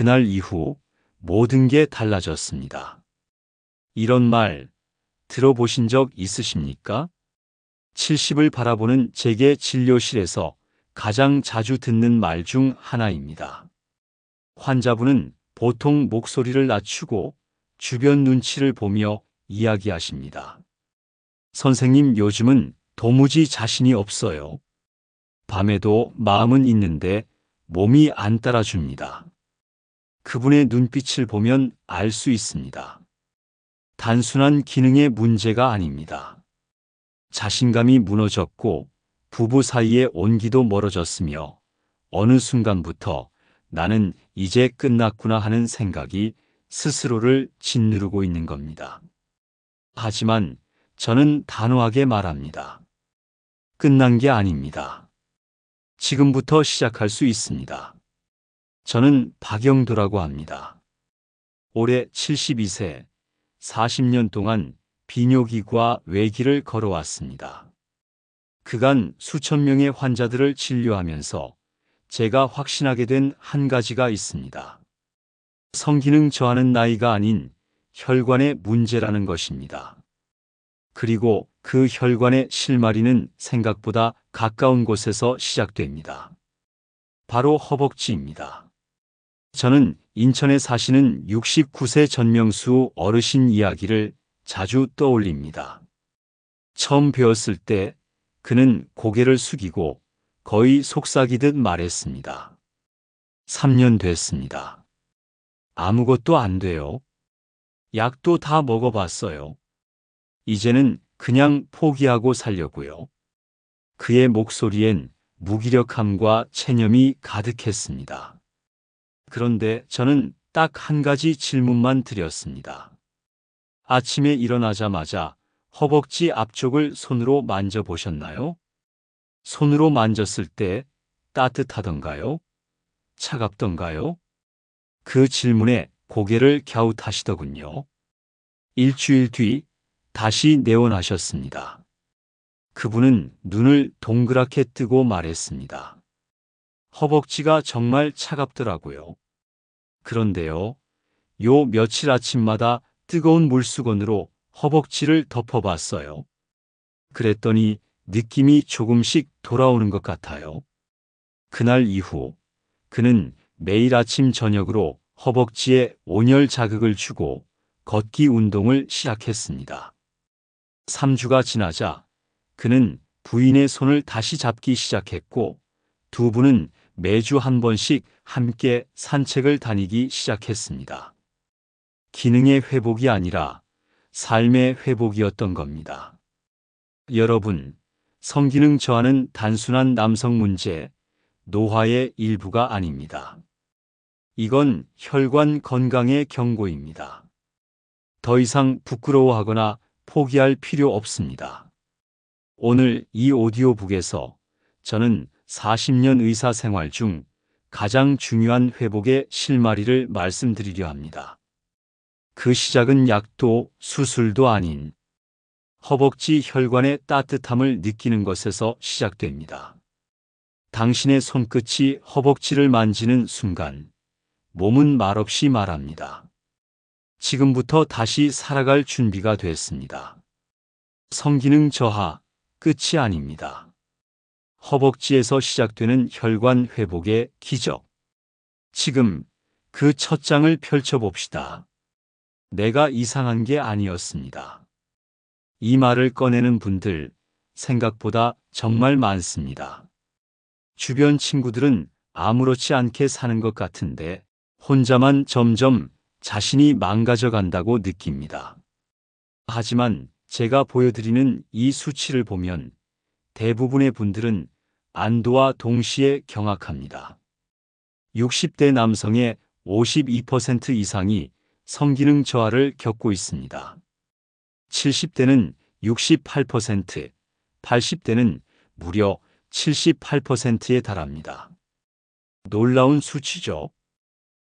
그날 이후 모든 게 달라졌습니다. 이런 말 들어보신 적 있으십니까? 70을 바라보는 제게 진료실에서 가장 자주 듣는 말 중 하나입니다. 환자분은 보통 목소리를 낮추고 주변 눈치를 보며 이야기하십니다. 선생님, 요즘은 도무지 자신이 없어요. 밤에도 마음은 있는데 몸이 안 따라줍니다. 그분의 눈빛을 보면 알 수 있습니다. 단순한 기능의 문제가 아닙니다. 자신감이 무너졌고 부부 사이의 온기도 멀어졌으며 어느 순간부터 나는 이제 끝났구나 하는 생각이 스스로를 짓누르고 있는 겁니다. 하지만 저는 단호하게 말합니다. 끝난 게 아닙니다. 지금부터 시작할 수 있습니다. 저는 박영도라고 합니다. 올해 72세, 40년 동안 비뇨기과 외기를 걸어왔습니다. 그간 수천 명의 환자들을 진료하면서 제가 확신하게 된 한 가지가 있습니다. 성기능 저하는 나이가 아닌 혈관의 문제라는 것입니다. 그리고 그 혈관의 실마리는 생각보다 가까운 곳에서 시작됩니다. 바로 허벅지입니다. 저는 인천에 사시는 69세 전명수 어르신 이야기를 자주 떠올립니다. 처음 배웠을 때 그는 고개를 숙이고 거의 속삭이듯 말했습니다. 3년 됐습니다. 아무것도 안 돼요. 약도 다 먹어봤어요. 이제는 그냥 포기하고 살려고요. 그의 목소리엔 무기력함과 체념이 가득했습니다. 그런데 저는 딱 한 가지 질문만 드렸습니다. 아침에 일어나자마자 허벅지 앞쪽을 손으로 만져보셨나요? 손으로 만졌을 때 따뜻하던가요? 차갑던가요? 그 질문에 고개를 갸웃하시더군요. 일주일 뒤 다시 내원하셨습니다. 그분은 눈을 동그랗게 뜨고 말했습니다. 허벅지가 정말 차갑더라고요. 그런데요, 요 며칠 아침마다 뜨거운 물수건으로 허벅지를 덮어봤어요. 그랬더니 느낌이 조금씩 돌아오는 것 같아요. 그날 이후 그는 매일 아침 저녁으로 허벅지에 온열 자극을 주고 걷기 운동을 시작했습니다. 3주가 지나자 그는 부인의 손을 다시 잡기 시작했고 두 분은 매주 한 번씩 함께 산책을 다니기 시작했습니다. 기능의 회복이 아니라 삶의 회복이었던 겁니다. 여러분, 성기능 저하는 단순한 남성 문제, 노화의 일부가 아닙니다. 이건 혈관 건강의 경고입니다. 더 이상 부끄러워하거나 포기할 필요 없습니다. 오늘 이 오디오북에서 저는 40년 의사 생활 중 가장 중요한 회복의 실마리를 말씀드리려 합니다. 그 시작은 약도 수술도 아닌 허벅지 혈관의 따뜻함을 느끼는 것에서 시작됩니다. 당신의 손끝이 허벅지를 만지는 순간 몸은 말없이 말합니다. 지금부터 다시 살아갈 준비가 됐습니다. 성기능 저하, 끝이 아닙니다. 허벅지에서 시작되는 혈관 회복의 기적. 지금 그 첫 장을 펼쳐봅시다. 내가 이상한 게 아니었습니다. 이 말을 꺼내는 분들 생각보다 정말 많습니다. 주변 친구들은 아무렇지 않게 사는 것 같은데 혼자만 점점 자신이 망가져 간다고 느낍니다. 하지만 제가 보여드리는 이 수치를 보면 대부분의 분들은 안도와 동시에 경악합니다. 60대 남성의 52% 이상이 성기능 저하를 겪고 있습니다. 70대는 68%, 80대는 무려 78%에 달합니다. 놀라운 수치죠.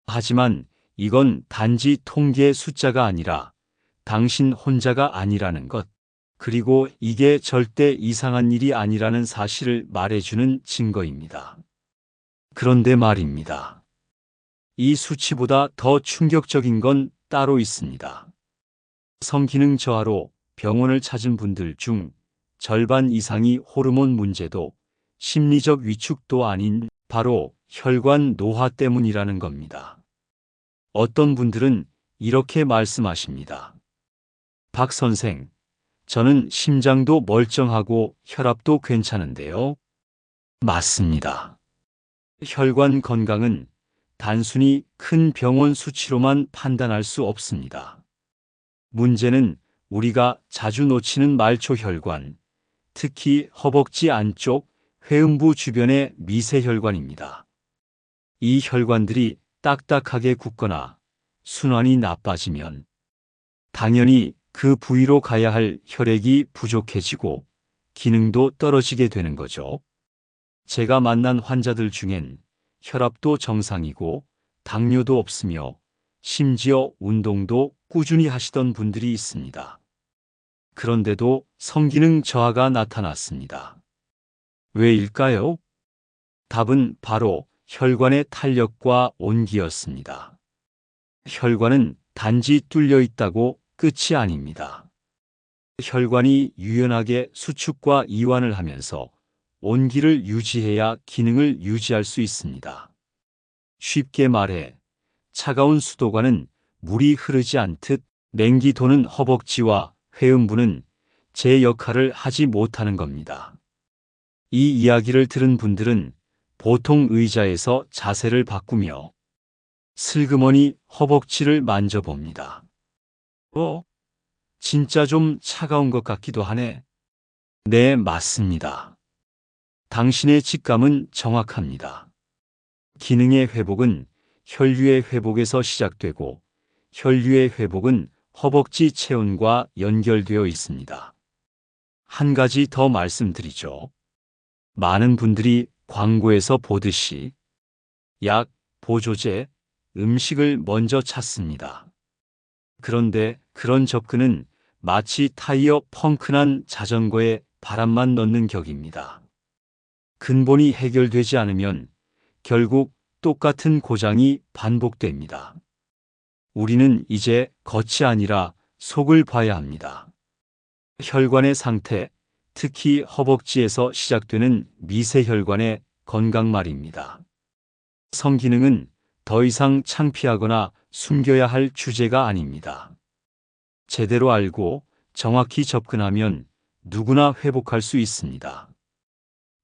하지만 이건 단지 통계의 숫자가 아니라 당신 혼자가 아니라는 것, 그리고 이게 절대 이상한 일이 아니라는 사실을 말해주는 증거입니다. 그런데 말입니다. 이 수치보다 더 충격적인 건 따로 있습니다. 성기능 저하로 병원을 찾은 분들 중 절반 이상이 호르몬 문제도 심리적 위축도 아닌 바로 혈관 노화 때문이라는 겁니다. 어떤 분들은 이렇게 말씀하십니다. 박 선생, 저는 심장도 멀쩡하고 혈압도 괜찮은데요. 맞습니다. 혈관 건강은 단순히 큰 병원 수치로만 판단할 수 없습니다. 문제는 우리가 자주 놓치는 말초혈관, 특히 허벅지 안쪽 회음부 주변의 미세혈관입니다. 이 혈관들이 딱딱하게 굳거나 순환이 나빠지면 당연히 그 부위로 가야 할 혈액이 부족해지고 기능도 떨어지게 되는 거죠. 제가 만난 환자들 중엔 혈압도 정상이고 당뇨도 없으며 심지어 운동도 꾸준히 하시던 분들이 있습니다. 그런데도 성기능 저하가 나타났습니다. 왜일까요? 답은 바로 혈관의 탄력과 온기였습니다. 혈관은 단지 뚫려 있다고 끝이 아닙니다. 혈관이 유연하게 수축과 이완을 하면서 온기를 유지해야 기능을 유지할 수 있습니다. 쉽게 말해 차가운 수도관은 물이 흐르지 않듯 냉기 도는 허벅지와 회음부는 제 역할을 하지 못하는 겁니다. 이 이야기를 들은 분들은 보통 의자에서 자세를 바꾸며 슬그머니 허벅지를 만져봅니다. 진짜 좀 차가운 것 같기도 하네. 네, 맞습니다. 당신의 직감은 정확합니다. 기능의 회복은 혈류의 회복에서 시작되고 혈류의 회복은 허벅지 체온과 연결되어 있습니다. 한 가지 더 말씀드리죠. 많은 분들이 광고에서 보듯이 약, 보조제, 음식을 먼저 찾습니다. 그런데 그런 접근은 마치 타이어 펑크난 자전거에 바람만 넣는 격입니다. 근본이 해결되지 않으면 결국 똑같은 고장이 반복됩니다. 우리는 이제 겉이 아니라 속을 봐야 합니다. 혈관의 상태, 특히 허벅지에서 시작되는 미세혈관의 건강 말입니다. 성기능은 더 이상 창피하거나 숨겨야 할 주제가 아닙니다. 제대로 알고 정확히 접근하면 누구나 회복할 수 있습니다.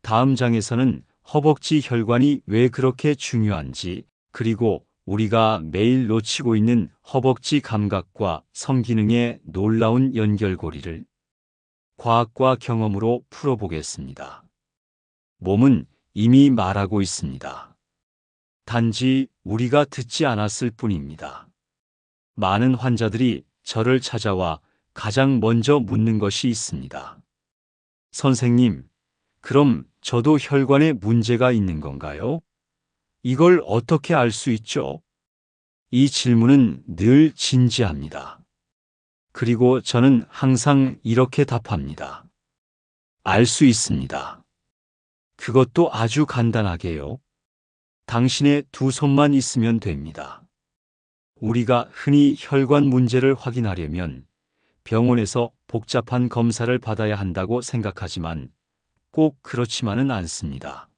다음 장에서는 허벅지 혈관이 왜 그렇게 중요한지, 그리고 우리가 매일 놓치고 있는 허벅지 감각과 성기능의 놀라운 연결고리를 과학과 경험으로 풀어보겠습니다. 몸은 이미 말하고 있습니다. 단지 우리가 듣지 않았을 뿐입니다. 많은 환자들이 저를 찾아와 가장 먼저 묻는 것이 있습니다. 선생님, 그럼 저도 혈관에 문제가 있는 건가요? 이걸 어떻게 알 수 있죠? 이 질문은 늘 진지합니다. 그리고 저는 항상 이렇게 답합니다. 알 수 있습니다. 그것도 아주 간단하게요. 당신의 두 손만 있으면 됩니다. 우리가 흔히 혈관 문제를 확인하려면 병원에서 복잡한 검사를 받아야 한다고 생각하지만 꼭 그렇지만은 않습니다.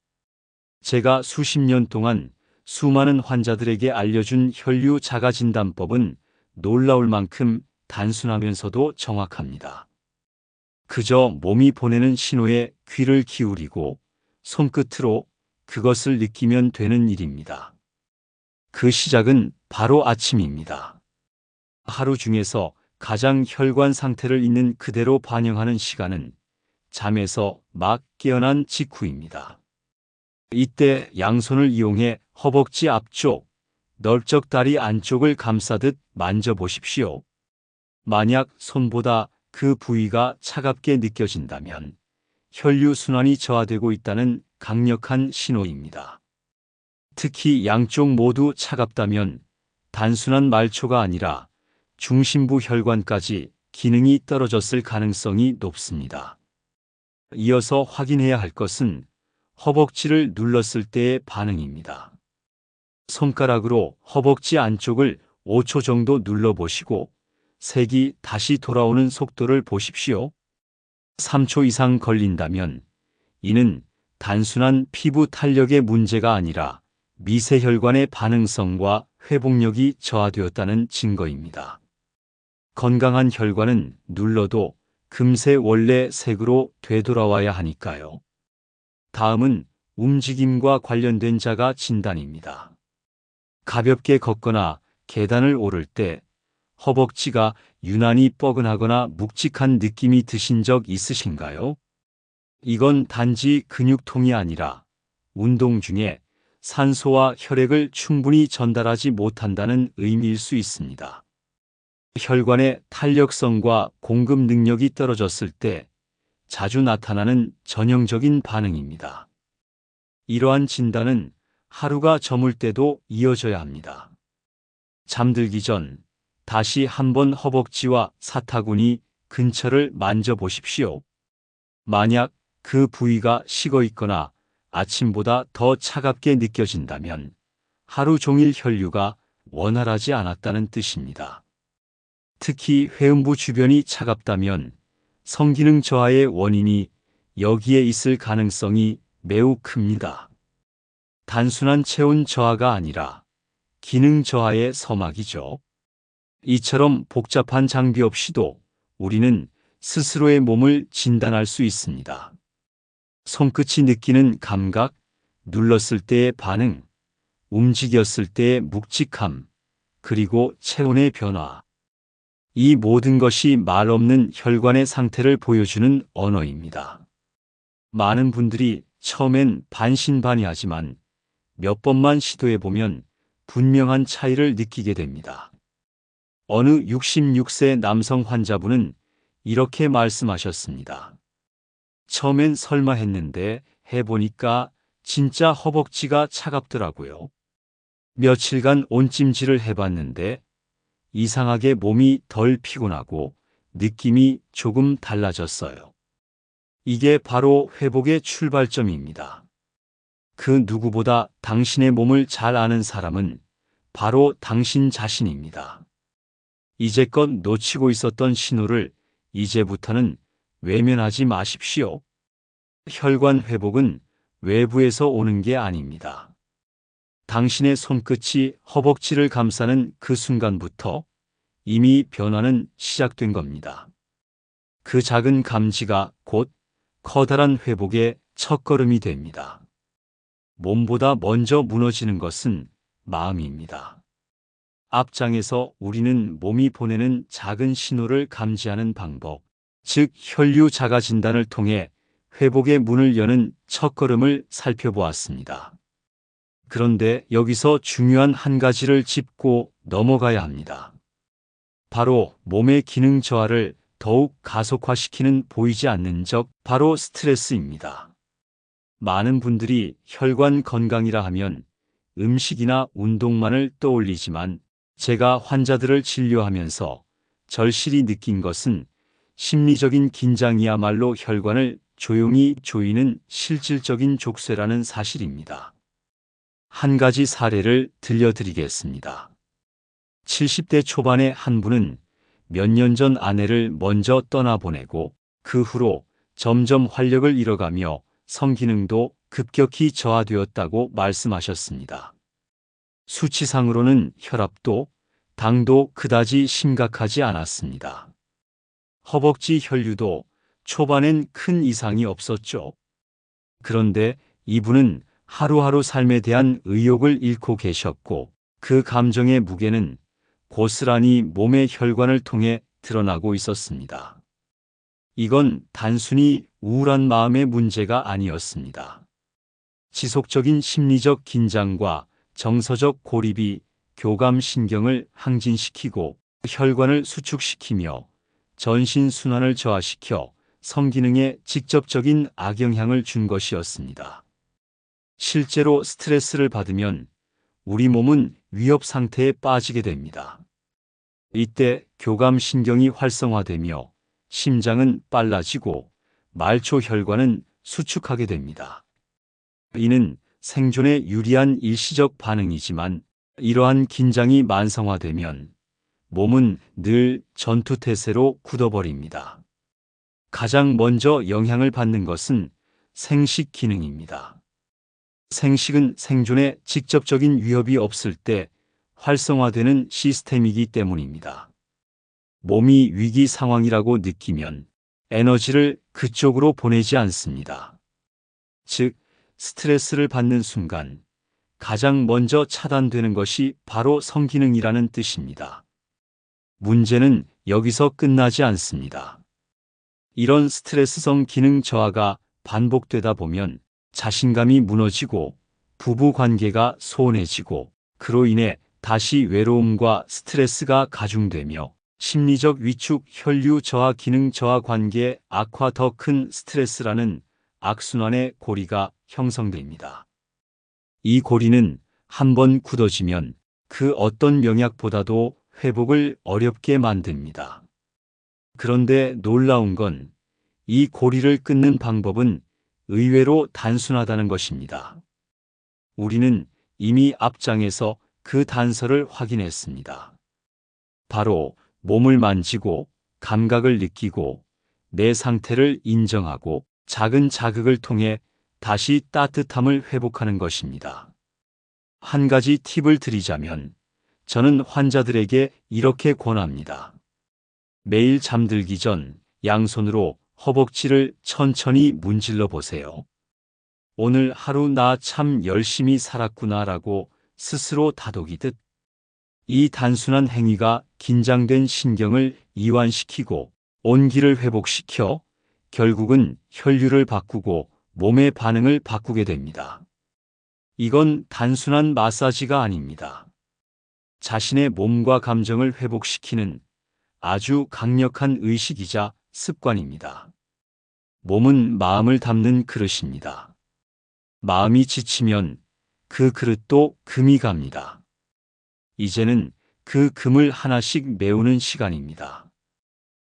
제가 수십 년 동안 수많은 환자들에게 알려준 혈류 자가 진단법은 놀라울 만큼 단순하면서도 정확합니다. 그저 몸이 보내는 신호에 귀를 기울이고 손끝으로 그것을 느끼면 되는 일입니다. 그 시작은 바로 아침입니다. 하루 중에서 가장 혈관 상태를 있는 그대로 반영하는 시간은 잠에서 막 깨어난 직후입니다. 이때 양손을 이용해 허벅지 앞쪽, 넓적 다리 안쪽을 감싸듯 만져보십시오. 만약 손보다 그 부위가 차갑게 느껴진다면 혈류순환이 저하되고 있다는 강력한 신호입니다. 특히 양쪽 모두 차갑다면 단순한 말초가 아니라 중심부 혈관까지 기능이 떨어졌을 가능성이 높습니다. 이어서 확인해야 할 것은 허벅지를 눌렀을 때의 반응입니다. 손가락으로 허벅지 안쪽을 5초 정도 눌러보시고 색이 다시 돌아오는 속도를 보십시오. 3초 이상 걸린다면 이는 단순한 피부 탄력의 문제가 아니라 미세혈관의 반응성과 회복력이 저하되었다는 증거입니다. 건강한 혈관은 눌러도 금세 원래 색으로 되돌아와야 하니까요. 다음은 움직임과 관련된 자가 진단입니다. 가볍게 걷거나 계단을 오를 때 허벅지가 유난히 뻐근하거나 묵직한 느낌이 드신 적 있으신가요? 이건 단지 근육통이 아니라 운동 중에 산소와 혈액을 충분히 전달하지 못한다는 의미일 수 있습니다. 혈관의 탄력성과 공급 능력이 떨어졌을 때 자주 나타나는 전형적인 반응입니다. 이러한 진단은 하루가 저물 때도 이어져야 합니다. 잠들기 전 다시 한번 허벅지와 사타구니 근처를 만져보십시오. 만약 그 부위가 식어 있거나 아침보다 더 차갑게 느껴진다면 하루 종일 혈류가 원활하지 않았다는 뜻입니다. 특히 회음부 주변이 차갑다면 성기능 저하의 원인이 여기에 있을 가능성이 매우 큽니다. 단순한 체온 저하가 아니라 기능 저하의 서막이죠. 이처럼 복잡한 장비 없이도 우리는 스스로의 몸을 진단할 수 있습니다. 손끝이 느끼는 감각, 눌렀을 때의 반응, 움직였을 때의 묵직함, 그리고 체온의 변화. 이 모든 것이 말 없는 혈관의 상태를 보여주는 언어입니다. 많은 분들이 처음엔 반신반의하지만 몇 번만 시도해보면 분명한 차이를 느끼게 됩니다. 어느 66세 남성 환자분은 이렇게 말씀하셨습니다. 처음엔 설마 했는데 해보니까 진짜 허벅지가 차갑더라고요. 며칠간 온찜질을 해봤는데 이상하게 몸이 덜 피곤하고 느낌이 조금 달라졌어요. 이게 바로 회복의 출발점입니다. 그 누구보다 당신의 몸을 잘 아는 사람은 바로 당신 자신입니다. 이제껏 놓치고 있었던 신호를 이제부터는 외면하지 마십시오. 혈관 회복은 외부에서 오는 게 아닙니다. 당신의 손끝이 허벅지를 감싸는 그 순간부터 이미 변화는 시작된 겁니다. 그 작은 감지가 곧 커다란 회복의 첫걸음이 됩니다. 몸보다 먼저 무너지는 것은 마음입니다. 앞장에서 우리는 몸이 보내는 작은 신호를 감지하는 방법, 즉 혈류 자가 진단을 통해 회복의 문을 여는 첫걸음을 살펴보았습니다. 그런데 여기서 중요한 한 가지를 짚고 넘어가야 합니다. 바로 몸의 기능 저하를 더욱 가속화시키는 보이지 않는 적, 바로 스트레스입니다. 많은 분들이 혈관 건강이라 하면 음식이나 운동만을 떠올리지만 제가 환자들을 진료하면서 절실히 느낀 것은 심리적인 긴장이야말로 혈관을 조용히 조이는 실질적인 족쇄라는 사실입니다. 한 가지 사례를 들려드리겠습니다. 70대 초반의 한 분은 몇 년 전 아내를 먼저 떠나보내고 그 후로 점점 활력을 잃어가며 성기능도 급격히 저하되었다고 말씀하셨습니다. 수치상으로는 혈압도 당도 그다지 심각하지 않았습니다. 허벅지 혈류도 초반엔 큰 이상이 없었죠. 그런데 이분은 하루하루 삶에 대한 의욕을 잃고 계셨고 그 감정의 무게는 고스란히 몸의 혈관을 통해 드러나고 있었습니다. 이건 단순히 우울한 마음의 문제가 아니었습니다. 지속적인 심리적 긴장과 정서적 고립이 교감신경을 항진시키고 혈관을 수축시키며 전신순환을 저하시켜 성기능에 직접적인 악영향을 준 것이었습니다. 실제로 스트레스를 받으면 우리 몸은 위협 상태에 빠지게 됩니다. 이때 교감신경이 활성화되며 심장은 빨라지고 말초 혈관은 수축하게 됩니다. 이는 생존에 유리한 일시적 반응이지만 이러한 긴장이 만성화되면 몸은 늘 전투태세로 굳어버립니다. 가장 먼저 영향을 받는 것은 생식 기능입니다. 생식은 생존에 직접적인 위협이 없을 때 활성화되는 시스템이기 때문입니다. 몸이 위기 상황이라고 느끼면 에너지를 그쪽으로 보내지 않습니다. 즉, 스트레스를 받는 순간 가장 먼저 차단되는 것이 바로 성기능이라는 뜻입니다. 문제는 여기서 끝나지 않습니다. 이런 스트레스성 기능 저하가 반복되다 보면 자신감이 무너지고 부부 관계가 소원해지고 그로 인해 다시 외로움과 스트레스가 가중되며 심리적 위축, 혈류 저하, 기능 저하, 관계 악화, 더 큰 스트레스라는 악순환의 고리가 형성됩니다. 이 고리는 한번 굳어지면 그 어떤 명약보다도 회복을 어렵게 만듭니다. 그런데 놀라운 건 이 고리를 끊는 방법은 의외로 단순하다는 것입니다. 우리는 이미 앞장에서 그 단서를 확인했습니다. 바로 몸을 만지고 감각을 느끼고 내 상태를 인정하고 작은 자극을 통해 다시 따뜻함을 회복하는 것입니다. 한 가지 팁을 드리자면 저는 환자들에게 이렇게 권합니다. 매일 잠들기 전 양손으로 허벅지를 천천히 문질러 보세요. 오늘 하루 나 참 열심히 살았구나라고 스스로 다독이듯 이 단순한 행위가 긴장된 신경을 이완시키고 온기를 회복시켜 결국은 혈류를 바꾸고 몸의 반응을 바꾸게 됩니다. 이건 단순한 마사지가 아닙니다. 자신의 몸과 감정을 회복시키는 아주 강력한 의식이자 습관입니다. 몸은 마음을 담는 그릇입니다. 마음이 지치면 그 그릇도 금이 갑니다. 이제는 그 금을 하나씩 메우는 시간입니다.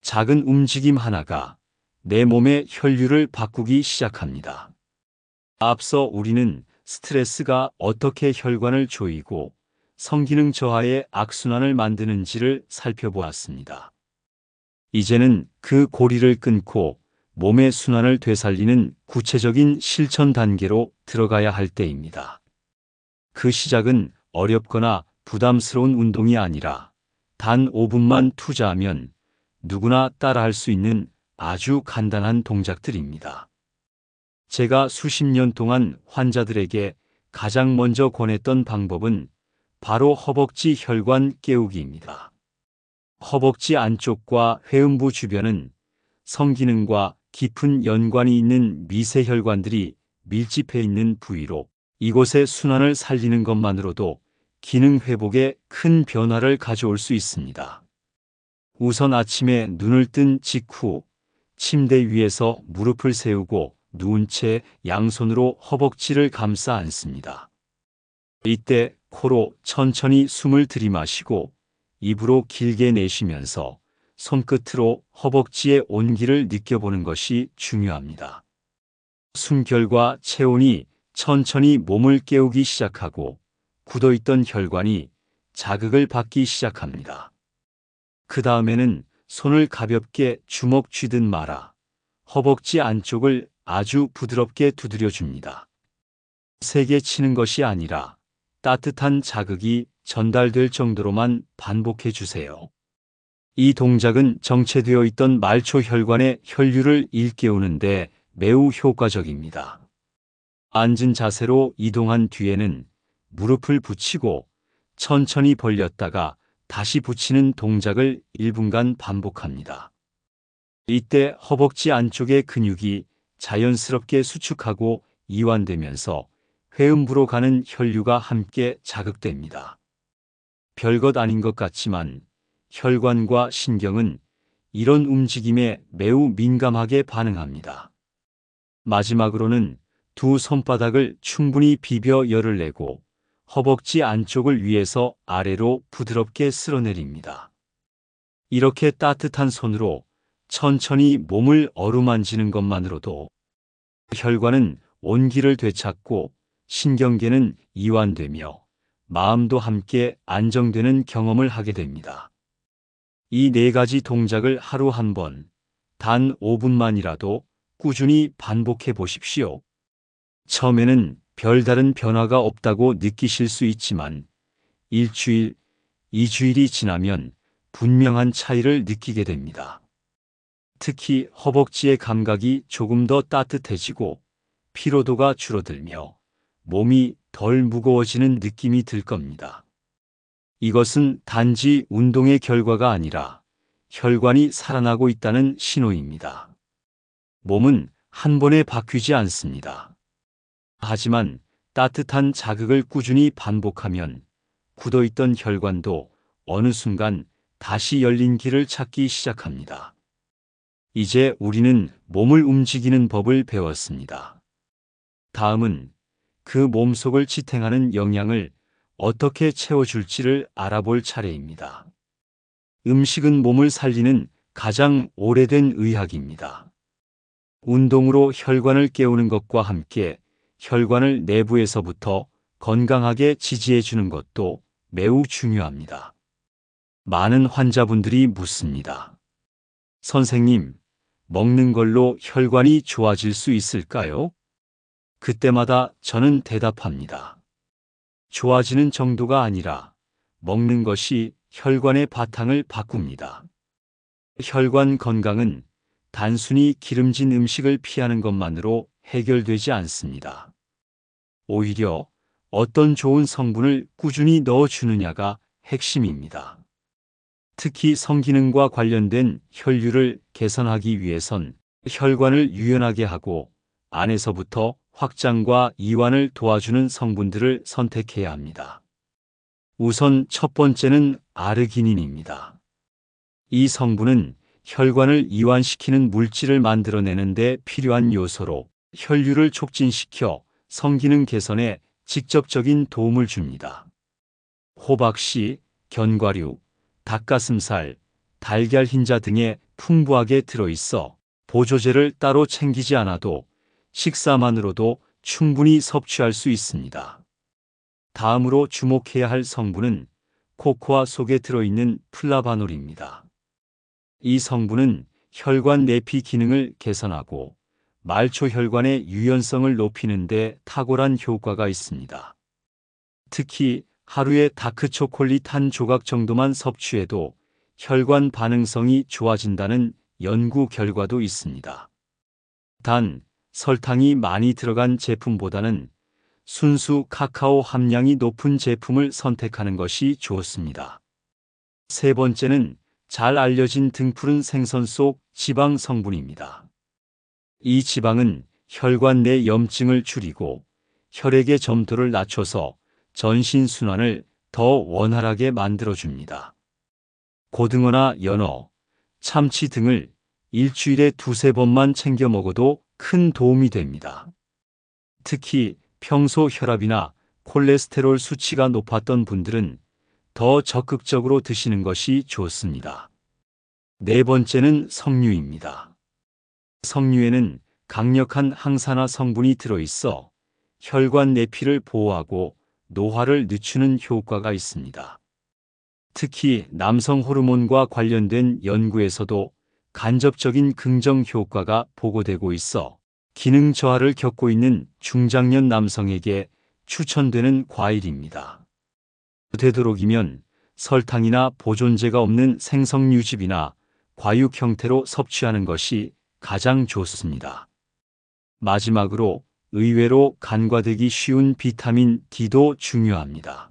작은 움직임 하나가 내 몸의 혈류를 바꾸기 시작합니다. 앞서 우리는 스트레스가 어떻게 혈관을 조이고 성기능 저하의 악순환을 만드는지를 살펴보았습니다. 이제는 그 고리를 끊고 몸의 순환을 되살리는 구체적인 실천 단계로 들어가야 할 때입니다. 그 시작은 어렵거나 부담스러운 운동이 아니라 단 5분만 투자하면 누구나 따라할 수 있는 아주 간단한 동작들입니다. 제가 수십 년 동안 환자들에게 가장 먼저 권했던 방법은 바로 허벅지 혈관 깨우기입니다. 허벅지 안쪽과 회음부 주변은 성기능과 깊은 연관이 있는 미세혈관들이 밀집해 있는 부위로 이곳의 순환을 살리는 것만으로도 기능 회복에 큰 변화를 가져올 수 있습니다. 우선 아침에 눈을 뜬 직후 침대 위에서 무릎을 세우고 누운 채 양손으로 허벅지를 감싸 안습니다. 이때 코로 천천히 숨을 들이마시고 입으로 길게 내쉬면서 손끝으로 허벅지의 온기를 느껴보는 것이 중요합니다. 숨결과 체온이 천천히 몸을 깨우기 시작하고 굳어있던 혈관이 자극을 받기 시작합니다. 그 다음에는 손을 가볍게 주먹 쥐듯 말아 허벅지 안쪽을 아주 부드럽게 두드려 줍니다. 세게 치는 것이 아니라 따뜻한 자극이 전달될 정도로만 반복해 주세요. 이 동작은 정체되어 있던 말초 혈관의 혈류를 일깨우는데 매우 효과적입니다. 앉은 자세로 이동한 뒤에는 무릎을 붙이고 천천히 벌렸다가 다시 붙이는 동작을 1분간 반복합니다. 이때 허벅지 안쪽의 근육이 자연스럽게 수축하고 이완되면서 회음부로 가는 혈류가 함께 자극됩니다. 별것 아닌 것 같지만 혈관과 신경은 이런 움직임에 매우 민감하게 반응합니다. 마지막으로는 두 손바닥을 충분히 비벼 열을 내고 허벅지 안쪽을 위에서 아래로 부드럽게 쓸어내립니다. 이렇게 따뜻한 손으로 천천히 몸을 어루만지는 것만으로도 혈관은 온기를 되찾고 신경계는 이완되며 마음도 함께 안정되는 경험을 하게 됩니다. 이 네 가지 동작을 하루 한 번, 단 5분만이라도 꾸준히 반복해 보십시오. 처음에는 별다른 변화가 없다고 느끼실 수 있지만 일주일, 2주일이 지나면 분명한 차이를 느끼게 됩니다. 특히 허벅지의 감각이 조금 더 따뜻해지고 피로도가 줄어들며 몸이 덜 무거워지는 느낌이 들 겁니다. 이것은 단지 운동의 결과가 아니라 혈관이 살아나고 있다는 신호입니다. 몸은 한 번에 바뀌지 않습니다. 하지만 따뜻한 자극을 꾸준히 반복하면 굳어있던 혈관도 어느 순간 다시 열린 길을 찾기 시작합니다. 이제 우리는 몸을 움직이는 법을 배웠습니다. 다음은 그 몸속을 지탱하는 영양을 어떻게 채워줄지를 알아볼 차례입니다. 음식은 몸을 살리는 가장 오래된 의학입니다. 운동으로 혈관을 깨우는 것과 함께 혈관을 내부에서부터 건강하게 지지해 주는 것도 매우 중요합니다. 많은 환자분들이 묻습니다. 선생님, 먹는 걸로 혈관이 좋아질 수 있을까요? 그때마다 저는 대답합니다. 좋아지는 정도가 아니라 먹는 것이 혈관의 바탕을 바꿉니다. 혈관 건강은 단순히 기름진 음식을 피하는 것만으로 해결되지 않습니다. 오히려 어떤 좋은 성분을 꾸준히 넣어주느냐가 핵심입니다. 특히 성기능과 관련된 혈류를 개선하기 위해선 혈관을 유연하게 하고 안에서부터 확장과 이완을 도와주는 성분들을 선택해야 합니다. 우선 첫 번째는 아르기닌입니다. 이 성분은 혈관을 이완시키는 물질을 만들어내는 데 필요한 요소로 혈류를 촉진시켜 성기능 개선에 직접적인 도움을 줍니다. 호박씨, 견과류, 닭가슴살, 달걀 흰자 등에 풍부하게 들어있어 보조제를 따로 챙기지 않아도 식사만으로도 충분히 섭취할 수 있습니다. 다음으로 주목해야 할 성분은 코코아 속에 들어있는 플라바놀입니다. 이 성분은 혈관 내피 기능을 개선하고 말초 혈관의 유연성을 높이는 데 탁월한 효과가 있습니다. 특히 하루에 다크초콜릿 한 조각 정도만 섭취해도 혈관 반응성이 좋아진다는 연구 결과도 있습니다. 단, 설탕이 많이 들어간 제품보다는 순수 카카오 함량이 높은 제품을 선택하는 것이 좋습니다. 세 번째는 잘 알려진 등푸른 생선 속 지방 성분입니다. 이 지방은 혈관 내 염증을 줄이고 혈액의 점도를 낮춰서 전신순환을 더 원활하게 만들어줍니다. 고등어나 연어, 참치 등을 일주일에 2~3번만 챙겨 먹어도 큰 도움이 됩니다. 특히 평소 혈압이나 콜레스테롤 수치가 높았던 분들은 더 적극적으로 드시는 것이 좋습니다. 네 번째는 석류입니다. 석류에는 강력한 항산화 성분이 들어있어 혈관 내피를 보호하고 노화를 늦추는 효과가 있습니다. 특히 남성 호르몬과 관련된 연구에서도 간접적인 긍정 효과가 보고되고 있어 기능 저하를 겪고 있는 중장년 남성에게 추천되는 과일입니다. 되도록이면 설탕이나 보존제가 없는 생석류즙이나 과육 형태로 섭취하는 것이 가장 좋습니다. 마지막으로 의외로 간과되기 쉬운 비타민 D도 중요합니다.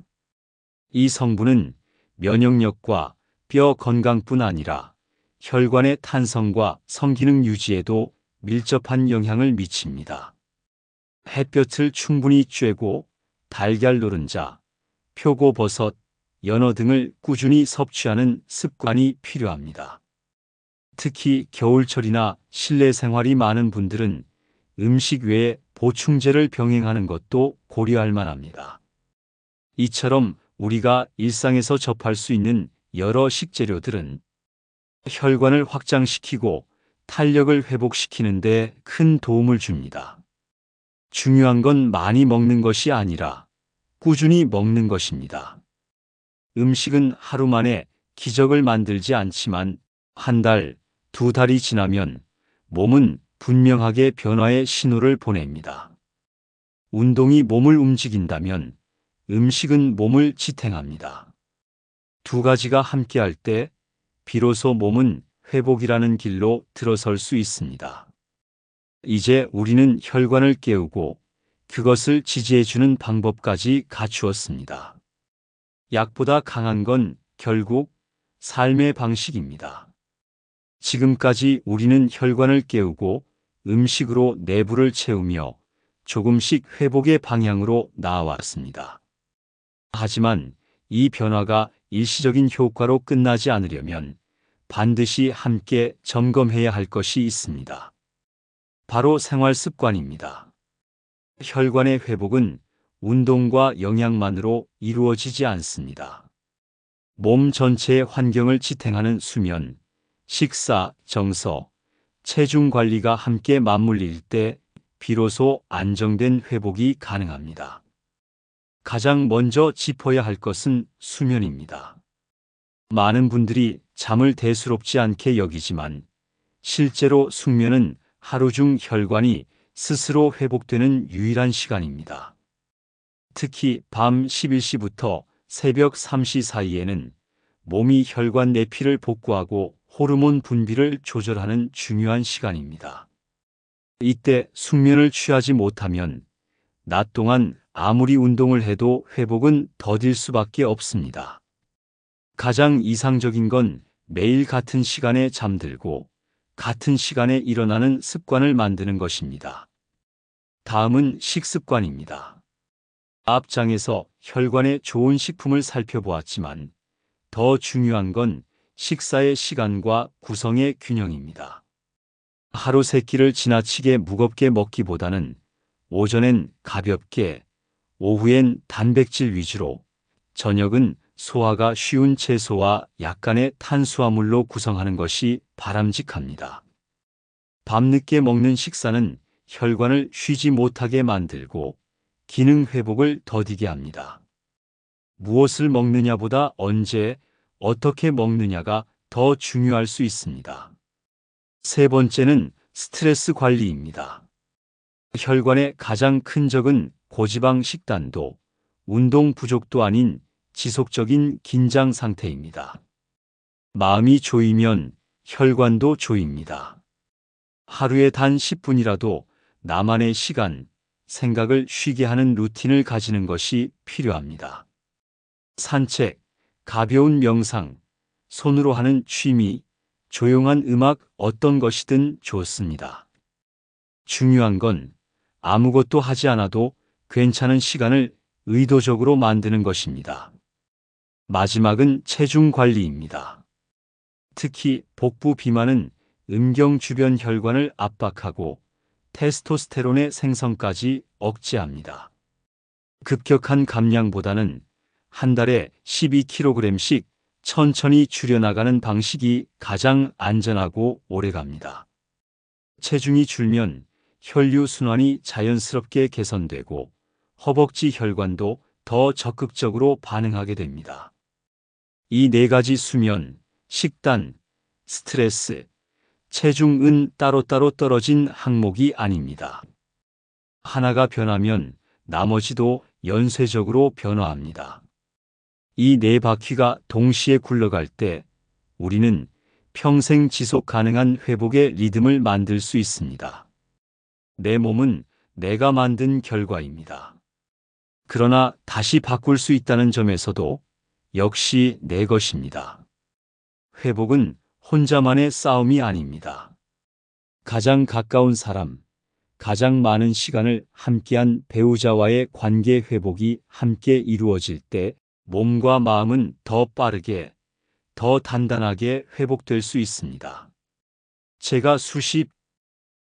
이 성분은 면역력과 뼈 건강뿐 아니라 혈관의 탄성과 성기능 유지에도 밀접한 영향을 미칩니다. 햇볕을 충분히 쬐고 달걀 노른자, 표고버섯, 연어 등을 꾸준히 섭취하는 습관이 필요합니다. 특히 겨울철이나 실내 생활이 많은 분들은 음식 외에 보충제를 병행하는 것도 고려할 만합니다. 이처럼 우리가 일상에서 접할 수 있는 여러 식재료들은 혈관을 확장시키고 탄력을 회복시키는 데 큰 도움을 줍니다. 중요한 건 많이 먹는 것이 아니라 꾸준히 먹는 것입니다. 음식은 하루 만에 기적을 만들지 않지만 한 달, 두 달이 지나면 몸은 분명하게 변화의 신호를 보냅니다. 운동이 몸을 움직인다면 음식은 몸을 지탱합니다. 두 가지가 함께할 때 비로소 몸은 회복이라는 길로 들어설 수 있습니다. 이제 우리는 혈관을 깨우고 그것을 지지해주는 방법까지 갖추었습니다. 약보다 강한 건 결국 삶의 방식입니다. 지금까지 우리는 혈관을 깨우고 음식으로 내부를 채우며 조금씩 회복의 방향으로 나아왔습니다. 하지만 이 변화가 일시적인 효과로 끝나지 않으려면 반드시 함께 점검해야 할 것이 있습니다. 바로 생활 습관입니다. 혈관의 회복은 운동과 영양만으로 이루어지지 않습니다. 몸 전체의 환경을 지탱하는 수면, 식사, 정서, 체중 관리가 함께 맞물릴 때 비로소 안정된 회복이 가능합니다. 가장 먼저 짚어야 할 것은 수면입니다. 많은 분들이 잠을 대수롭지 않게 여기지만 실제로 숙면은 하루 중 혈관이 스스로 회복되는 유일한 시간입니다. 특히 밤 11시부터 새벽 3시 사이에는 몸이 혈관 내피를 복구하고 호르몬 분비를 조절하는 중요한 시간입니다. 이때 숙면을 취하지 못하면 낮 동안 아무리 운동을 해도 회복은 더딜 수밖에 없습니다. 가장 이상적인 건 매일 같은 시간에 잠들고 같은 시간에 일어나는 습관을 만드는 것입니다. 다음은 식습관입니다. 앞장에서 혈관에 좋은 식품을 살펴보았지만 더 중요한 건 식사의 시간과 구성의 균형입니다. 하루 세 끼를 지나치게 무겁게 먹기보다는 오전엔 가볍게, 오후엔 단백질 위주로, 저녁은 소화가 쉬운 채소와 약간의 탄수화물로 구성하는 것이 바람직합니다. 밤늦게 먹는 식사는 혈관을 쉬지 못하게 만들고 기능 회복을 더디게 합니다. 무엇을 먹느냐보다 언제, 어떻게 먹느냐가 더 중요할 수 있습니다. 세 번째는 스트레스 관리입니다. 혈관의 가장 큰 적은 고지방 식단도, 운동 부족도 아닌 지속적인 긴장 상태입니다. 마음이 조이면 혈관도 조입니다. 하루에 단 10분이라도 나만의 시간, 생각을 쉬게 하는 루틴을 가지는 것이 필요합니다. 산책, 가벼운 명상, 손으로 하는 취미, 조용한 음악 어떤 것이든 좋습니다. 중요한 건 아무것도 하지 않아도 괜찮은 시간을 의도적으로 만드는 것입니다. 마지막은 체중 관리입니다. 특히 복부 비만은 음경 주변 혈관을 압박하고 테스토스테론의 생성까지 억제합니다. 급격한 감량보다는 한 달에 12kg씩 천천히 줄여나가는 방식이 가장 안전하고 오래갑니다. 체중이 줄면 혈류순환이 자연스럽게 개선되고 허벅지 혈관도 더 적극적으로 반응하게 됩니다. 이 네 가지 수면, 식단, 스트레스, 체중은 따로따로 떨어진 항목이 아닙니다. 하나가 변하면 나머지도 연쇄적으로 변화합니다. 이 네 바퀴가 동시에 굴러갈 때 우리는 평생 지속 가능한 회복의 리듬을 만들 수 있습니다. 내 몸은 내가 만든 결과입니다. 그러나 다시 바꿀 수 있다는 점에서도 역시 내 것입니다. 회복은 혼자만의 싸움이 아닙니다. 가장 가까운 사람, 가장 많은 시간을 함께한 배우자와의 관계 회복이 함께 이루어질 때 몸과 마음은 더 빠르게, 더 단단하게 회복될 수 있습니다. 제가 수십,